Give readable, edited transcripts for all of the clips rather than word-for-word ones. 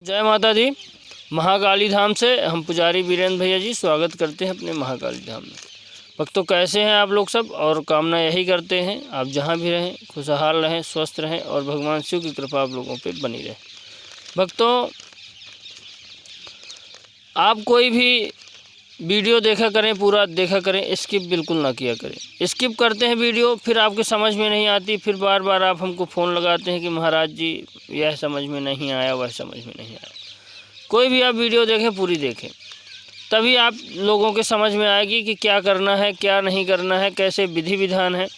जय माता दी। महाकाली धाम से हम पुजारी वीरेंद्र भैया जी स्वागत करते हैं अपने महाकाली धाम में। भक्तों, कैसे हैं आप लोग सब? और कामना यही करते हैं आप जहां भी रहें खुशहाल रहें, स्वस्थ रहें और भगवान शिव की कृपा आप लोगों पे बनी रहे। भक्तों, आप कोई भी वीडियो देखा करें, पूरा देखा करें, स्किप बिल्कुल ना किया करें। स्किप करते हैं वीडियो, फिर आपके समझ में नहीं आती, फिर बार बार आप हमको फ़ोन लगाते हैं कि महाराज जी यह समझ में नहीं आया, वह समझ में नहीं आया। कोई भी आप वीडियो देखें, पूरी देखें, तभी आप लोगों के समझ में आएगी कि क्या करना है, क्या नहीं करना है, कैसे विधि विधान है।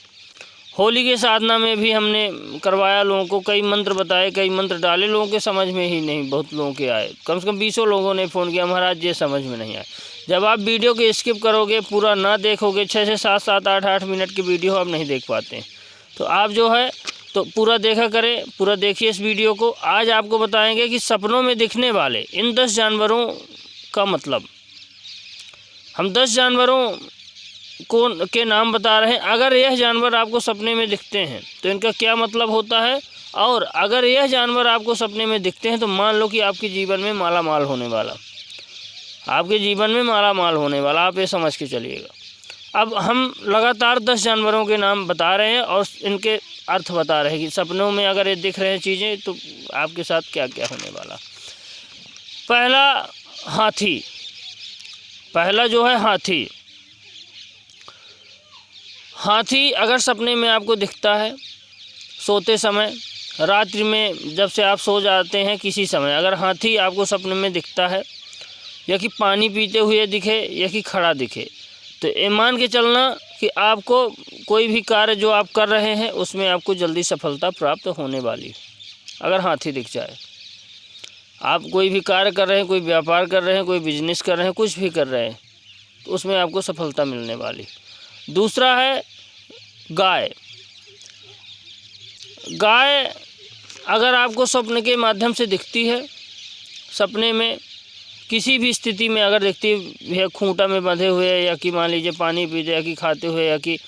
होली के साधना में भी हमने करवाया, लोगों को कई मंत्र बताए, कई मंत्र डाले, लोगों के समझ में ही नहीं, बहुत लोगों के आए। कम से कम 20 लोगों ने फ़ोन किया, महाराज ये समझ में नहीं आया। जब आप वीडियो को स्किप करोगे, पूरा ना देखोगे, 6 से 7 7 8 8 मिनट की वीडियो आप नहीं देख पाते हैं। तो आप जो है तो पूरा देखा करें, पूरा देखिए इस वीडियो को। आज आपको बताएंगे कि सपनों में दिखने वाले इन 10 जानवरों का मतलब। हम 10 जानवरों के नाम बता रहे हैं। अगर यह जानवर आपको सपने में दिखते हैं तो इनका क्या मतलब होता है, और अगर यह जानवर आपको सपने में दिखते हैं तो मान लो कि आपके जीवन में माला माल होने वाला, आपके जीवन में माला माल होने वाला, आप ये समझ के चलिएगा। अब हम लगातार 10 जानवरों के नाम बता रहे हैं और इनके अर्थ बता रहे हैं कि सपनों में अगर ये दिख रहे हैं चीज़ें तो आपके साथ क्या क्या होने वाला। पहला हाथी, पहला जो है हाथी। हाथी अगर सपने में आपको दिखता है, सोते समय, रात्रि में जब से आप सो जाते हैं किसी समय, अगर हाथी आपको सपने में दिखता है, या कि पानी पीते हुए दिखे, या कि खड़ा दिखे, तो ये मान के चलना कि आपको कोई भी कार्य जो आप कर रहे हैं उसमें आपको जल्दी सफलता प्राप्त होने वाली। अगर हाथी दिख जाए, आप कोई भी कार्य कर रहे हैं, कोई व्यापार कर रहे हैं, कोई बिजनेस कर रहे हैं, कुछ भी कर रहे हैं, तो उसमें आपको सफलता मिलने वाली। दूसरा है गाय। गाय अगर आपको स्वप्न के माध्यम से दिखती है, सपने में किसी भी स्थिति में अगर दिखती है, खूंटा में बंधे हुए, या कि मान लीजिए पानी पीते, या कि खाते हुए, या कि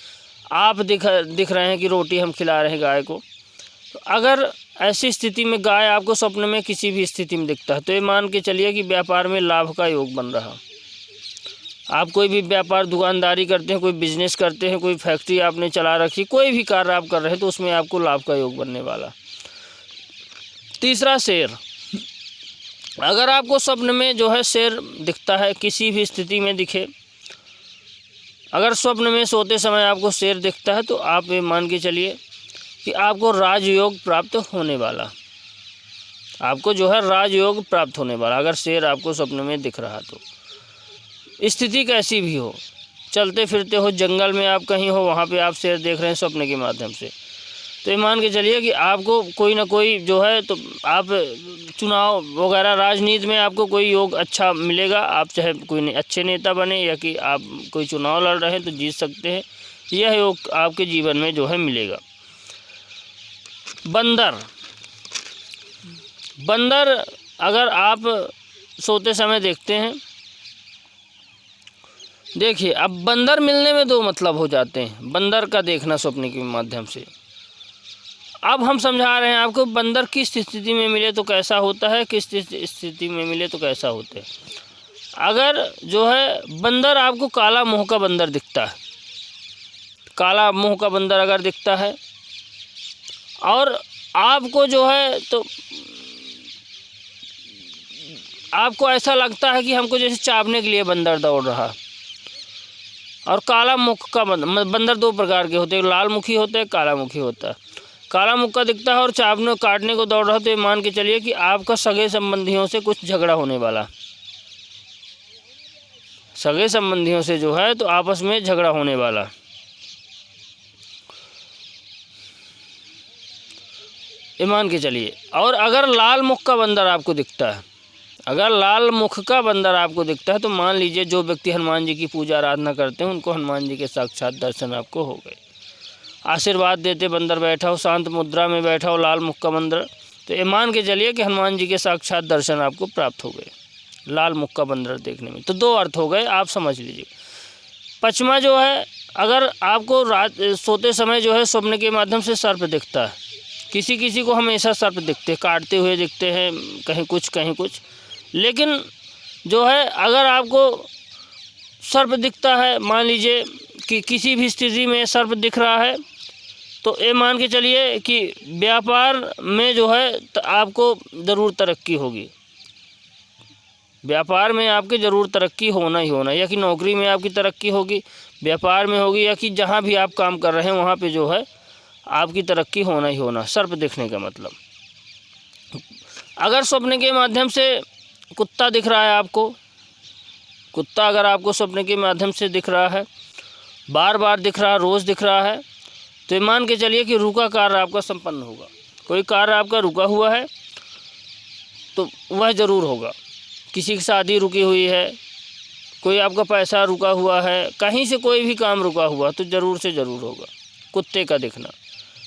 आप दिख रहे हैं कि रोटी हम खिला रहे हैं गाय को, तो अगर ऐसी स्थिति में गाय आपको स्वप्न में किसी भी स्थिति में दिखता है तो ये मान के चलिए कि व्यापार में लाभ का योग बन रहा। आप कोई भी व्यापार, दुकानदारी करते हैं, कोई बिजनेस करते हैं, कोई फैक्ट्री आपने चला रखी, कोई भी कार्य आप कर रहे हैं तो उसमें आपको लाभ का योग बनने वाला। तीसरा शेर। अगर आपको स्वप्न में जो है शेर दिखता है, किसी भी स्थिति में दिखे, अगर स्वप्न में सोते समय आपको शेर दिखता है तो आप ये मान के चलिए कि आपको राजयोग प्राप्त होने वाला, आपको जो है राजयोग प्राप्त होने वाला, अगर शेर आपको स्वप्न में दिख रहा तो। स्थिति कैसी भी हो, चलते फिरते हो, जंगल में आप कहीं हो, वहाँ पे आप शेर देख रहे हैं स्वप्न के माध्यम से, तो ये मान के चलिए कि आपको कोई ना कोई जो है तो आप चुनाव वगैरह, राजनीति में आपको कोई योग अच्छा मिलेगा। आप चाहे कोई अच्छे नेता बने, या कि आप कोई चुनाव लड़ रहे हैं तो जीत सकते हैं, यह योग आपके जीवन में जो है मिलेगा। बंदर। बंदर अगर आप सोते समय देखते हैं, देखिए अब बंदर मिलने में 2 मतलब हो जाते हैं, बंदर का देखना स्वप्न के माध्यम से। अब हम समझा रहे हैं आपको, बंदर किस स्थिति में मिले तो कैसा होता है, किस स्थिति में मिले तो कैसा होता है। अगर जो है बंदर आपको काला मुंह का बंदर दिखता है, काला मुंह का बंदर अगर दिखता है, और आपको जो है तो आपको ऐसा लगता है कि हमको जैसे चावने के लिए बंदर दौड़ रहा, और काला मुख का बंदर 2 प्रकार के होते हैं, लाल मुखी होता है, काला मुखी होता है। काला मुख का दिखता है और चावने काटने को दौड़ रहा, तो ये मान के चलिए कि आपका सगे संबंधियों से कुछ झगड़ा होने वाला, सगे संबंधियों से जो है तो आपस में झगड़ा होने वाला। ये मान के चलिए। और अगर लाल मुख का बंदर आपको दिखता है, अगर लाल मुख का बंदर आपको दिखता है तो मान लीजिए जो व्यक्ति हनुमान जी की पूजा आराधना करते हैं उनको हनुमान जी के साक्षात दर्शन आपको हो गए। आशीर्वाद देते बंदर बैठा हो, शांत मुद्रा में बैठा हो, लाल मुख का बंदर, तो ये मान के चलिए कि हनुमान जी के साक्षात दर्शन आपको प्राप्त हो गए लाल मुख का बंदर देखने में। तो 2 अर्थ हो गए, आप समझ लीजिए। 5वां जो है, अगर आपको रात सोते समय जो है स्वप्न के माध्यम से सर्प दिखता है, किसी किसी को हमेशा सर्प दिखते, काटते हुए दिखते हैं, कहीं कुछ। लेकिन जो है अगर आपको सर्प दिखता है, मान लीजिए कि किसी भी स्थिति में सर्प दिख रहा है, तो ये मान के चलिए कि व्यापार में जो है आपको ज़रूर तरक्की होगी, व्यापार में आपके ज़रूर तरक्की होना ही होना, या कि नौकरी में आपकी तरक्की होगी, व्यापार में होगी, या कि जहाँ भी आप काम कर रहे हैं वहाँ पे जो है आपकी तरक्की होना ही होना। सर्प दिखने का मतलब, अगर सपने के माध्यम से कुत्ता दिख रहा है आपको, कुत्ता अगर आपको सपने के माध्यम से दिख रहा है, बार बार दिख रहा है, रोज़ दिख रहा है, तो मान के चलिए कि रुका कार्य आपका संपन्न होगा। कोई कार्य आपका रुका हुआ है तो वह ज़रूर होगा। किसी की शादी रुकी हुई है, कोई आपका पैसा रुका हुआ है, कहीं से कोई भी काम रुका हुआ तो ज़रूर से ज़रूर होगा। कुत्ते का दिखना,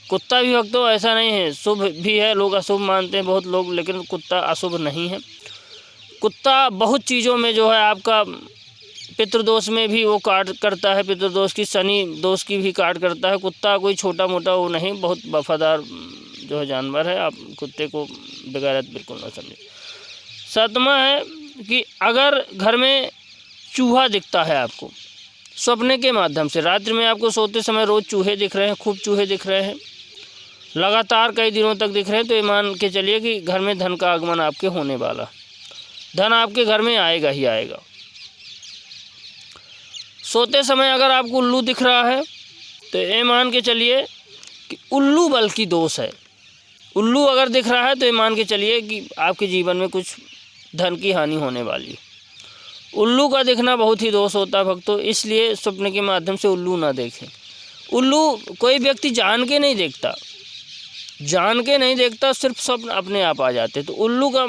कुत्ता भी भक्तों ऐसा नहीं है, शुभ भी है, लोग अशुभ मानते हैं बहुत लोग, लेकिन कुत्ता अशुभ नहीं है। कुत्ता बहुत चीज़ों में जो है आपका पितृदोष में भी वो काट करता है, पितृदोष की, शनि दोष की भी काट करता है। कुत्ता कोई छोटा मोटा वो नहीं, बहुत वफादार जो है जानवर है। आप कुत्ते को बेगैरत बिल्कुल ना समझें। सातवां है कि अगर घर में चूहा दिखता है आपको सपने के माध्यम से, रात्रि में आपको सोते समय रोज़ चूहे दिख रहे हैं, खूब चूहे दिख रहे हैं, लगातार कई दिनों तक दिख रहे हैं, तो ये मान के चलिए कि घर में धन का आगमन आपके होने वाला, धन आपके घर में आएगा ही आएगा। सोते समय अगर आपको उल्लू दिख रहा है तो ये मान के चलिए कि उल्लू बल की दोष है। उल्लू अगर दिख रहा है तो ये मान के चलिए कि आपके जीवन में कुछ धन की हानि होने वाली है। उल्लू का दिखना बहुत ही दोष होता है भक्तों, इसलिए सपने के माध्यम से उल्लू ना देखें। उल्लू कोई व्यक्ति जान के नहीं देखता, सिर्फ स्वप्न अपने आप आ जाते, तो उल्लू का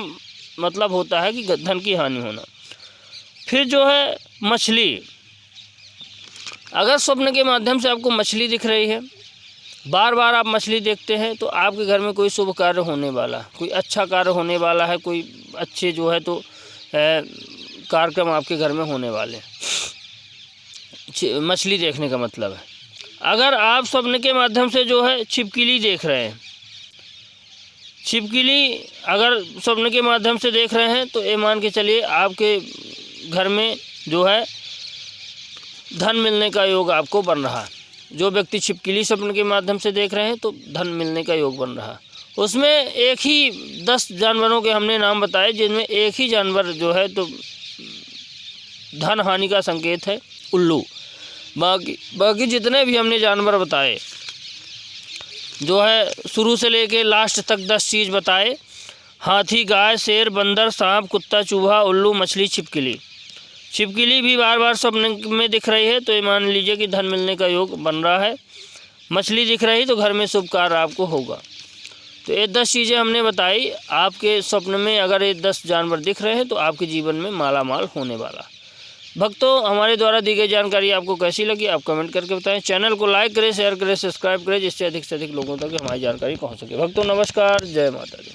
मतलब होता है कि धन की हानि होना। फिर जो है मछली, अगर स्वप्न के माध्यम से आपको मछली दिख रही है, बार बार आप मछली देखते हैं, तो आपके घर में कोई शुभ कार्य होने वाला, कोई अच्छा कार्य होने वाला है, कोई अच्छे जो है तो कार्यक्रम आपके घर में होने वाले। मछली देखने का मतलब है। अगर आप स्वप्न के माध्यम से जो है छिपकली देख रहे हैं, छिपकली अगर स्वप्न के माध्यम से देख रहे हैं, तो ये मान के चलिए आपके घर में जो है धन मिलने का योग आपको बन रहा है। जो व्यक्ति छिपकली स्वप्न के माध्यम से देख रहे हैं तो धन मिलने का योग बन रहा है। उसमें एक ही 10 जानवरों के हमने नाम बताए, जिनमें एक ही जानवर जो है तो धन हानि का संकेत है, उल्लू। बाकी जितने भी हमने जानवर बताए जो है शुरू से लेके लास्ट तक 10 चीज़ बताए, हाथी, गाय, शेर, बंदर, सांप, कुत्ता, चूहा, उल्लू, मछली, छिपकली। छिपकली भी बार बार स्वप्न में दिख रही है तो ये मान लीजिए कि धन मिलने का योग बन रहा है। मछली दिख रही तो घर में शुभ कार्य आपको होगा। तो ये 10 चीज़ें हमने बताई। आपके स्वप्न में अगर ये 10 जानवर दिख रहे हैं तो आपके जीवन में माला माल होने वाला। भक्तों, हमारे द्वारा दी गई जानकारी आपको कैसी लगी आप कमेंट करके बताएं। चैनल को लाइक करें, शेयर करें, सब्सक्राइब करें, जिससे अधिक से अधिक लोगों तक हमारी जानकारी पहुँच सके। भक्तों नमस्कार, जय माता दी।